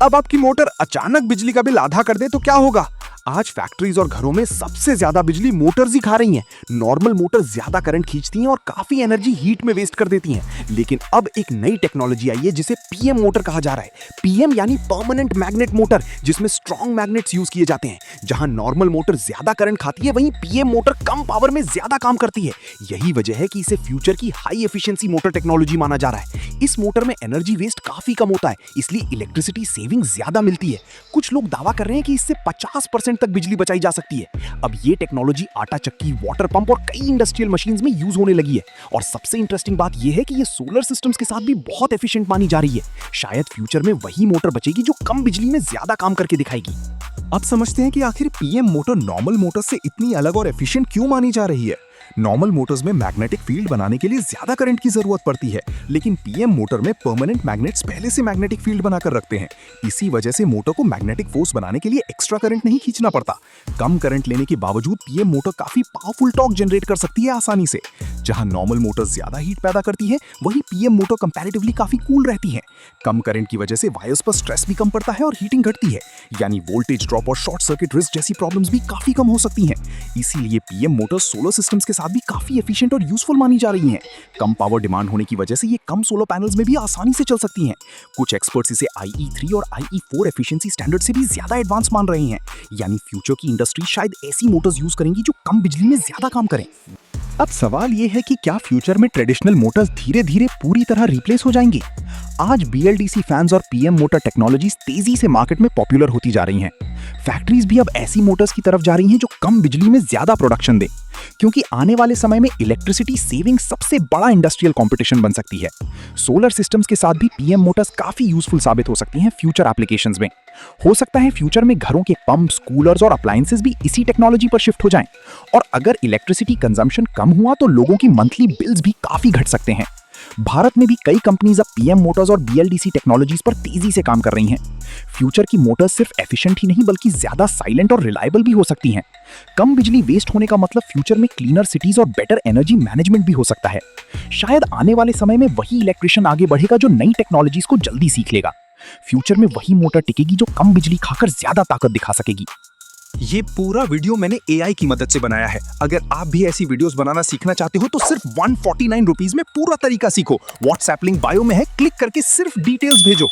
अब आपकी मोटर अचानक बिजली का बिल आधा कर दे तो क्या होगा? आज फैक्ट्रीज और घरों में सबसे ज्यादा बिजली मोटर्स ही खा रही हैं। नॉर्मल मोटर ज्यादा करंट खींचती हैं और काफी एनर्जी हीट में वेस्ट कर देती हैं। लेकिन अब एक नई टेक्नोलॉजी आई है जिसे पीएम मोटर कहा जा रहा है। पीएम यानी परमानेंट मैग्नेट मोटर, जिसमें स्ट्रॉन्ग मैग्नेट्स यूज किए जाते हैं। जहां नॉर्मल मोटर ज्यादा करंट खाती है, वहीं पीएम मोटर कम पावर में ज्यादा काम करती है। यही वजह है कि इसे फ्यूचर की हाई एफिशिएंसी मोटर टेक्नोलॉजी माना जा रहा है। इस मोटर में एनर्जी वेस्ट काफी कम होता है, इसलिए इलेक्ट्रिसिटी सेविंग ज्यादा मिलती है। कुछ लोग दावा कर रहे हैं कि इससे 50% तक बिजली बचाई जा सकती है। अब ये टेक्नोलॉजी आटा चक्की, वाटर पंप और कई इंडस्ट्रियल मशीन्स में यूज होने लगी है। और सबसे इंटरेस्टिंग बात यह है कि ये सोलर सिस्टम्स के साथ भी बहुत एफिशिएंट मानी जा रही है। शायद फ्यूचर में वही मोटर बचेगी जो कम बिजली में ज्यादा काम करके दिखाएगी। अब समझते हैं कि आखिर पीएम मोटर नॉर्मल मोटर से इतनी अलग और एफिशिएंट क्यों मानी जा रही है। नॉर्मल मोटर्स में मैग्नेटिक फील्ड बनाने के लिए ज्यादा करंट की जरूरत पड़ती है, लेकिन पीएम मोटर में परमानेंट मैग्नेट्स पहले से मैग्नेटिक फील्ड बनाकर रखते हैं। इसी वजह से मोटर को मैग्नेटिक फोर्स बनाने के लिए एक्स्ट्रा करंट नहीं खींचना पड़ता। कम करंट लेने के बावजूद पीएम मोटर काफी पावरफुल टॉर्क जनरेट कर सकती है आसानी से। जहां नॉर्मल मोटर ज्यादा हीट पैदा करती है, वहीं पीएम मोटर कंपैरेटिवली काफी कूल रहती है। कम करंट की वजह से वायर्स पर स्ट्रेस भी कम पड़ता है और हीटिंग घटती है, यानी वोल्टेज ड्रॉप और शॉर्ट सर्किट रिस्क जैसी प्रॉब्लम्स भी काफी कम हो सकती हैं। इसीलिए पीएम मोटर सोलर सिस्टम्स के साथ भी काफी एफिशिएंट और यूजफुल मानी जा रही हैं। कम पावर डिमांड होने की वजह से ये कम सोलर पैनल्स में भी आसानी से चल सकती हैं। कुछ एक्सपर्ट्स इसे IE3 और IE4 एफिशिएंसी स्टैंडर्ड से भी ज्यादा एडवांस मान रहे हैं, यानी फ्यूचर की इंडस्ट्री शायद ऐसी मोटर्स यूज करेंगी जो कम बिजली में ज्यादा काम करें। अब सवाल ये है कि क्या फ्यूचर में ट्रेडिशनल मोटर्स धीरे धीरे पूरी तरह रिप्लेस हो जाएंगी? आज BLDC फैंस और पीएम मोटर टेक्नोलॉजीज तेजी से मार्केट में पॉपुलर होती जा रही हैं। फैक्ट्रीज भी अब ऐसी मोटर्स की तरफ जा रही हैं जो कम बिजली में ज्यादा प्रोडक्शन दें, क्योंकि आने वाले समय में इलेक्ट्रिसिटी सेविंग सबसे बड़ा इंडस्ट्रियल कंपटीशन बन सकती है। सोलर सिस्टम्स के साथ भी पीएम मोटर्स काफी यूजफुल साबित हो सकती हैं फ्यूचर एप्लीकेशंस में। हो सकता है फ्यूचर में घरों के पंप्स, कूलर्स और अप्लायंसेस भी इसी टेक्नोलॉजी पर शिफ्ट हो जाएं। और अगर इलेक्ट्रिसिटी कंजम्पशन कम हुआ तो लोगों की मंथली बिल्स भी काफी घट सकते हैं। भारत में भी कई कंपनीज अब पीएम मोटर्स और BLDC टेक्नोलॉजीज पर तेजी से काम कर रही हैं। फ्यूचर की मोटर्स सिर्फ एफिशिएंट ही नहीं बल्कि ज्यादा साइलेंट और रिलायबल भी हो सकती हैं। कम बिजली वेस्ट होने का मतलब फ्यूचर में क्लीनर सिटीज और बेटर एनर्जी मैनेजमेंट भी हो सकता है। शायद आने वाले समय में वही इलेक्ट्रिशियन आगे बढ़ेगा जो नई टेक्नोलॉजीज को जल्दी सीख लेगा। फ्यूचर में वही मोटर टिकेगी जो कम बिजली खाकर ज्यादा ताकत दिखा सकेगी। ये पूरा वीडियो मैंने AI की मदद से बनाया है। अगर आप भी ऐसी वीडियोस बनाना सीखना चाहते हो तो सिर्फ 149 रुपीज में पूरा तरीका सीखो। व्हाट्सएप लिंक बायो में है, क्लिक करके सिर्फ डिटेल्स भेजो।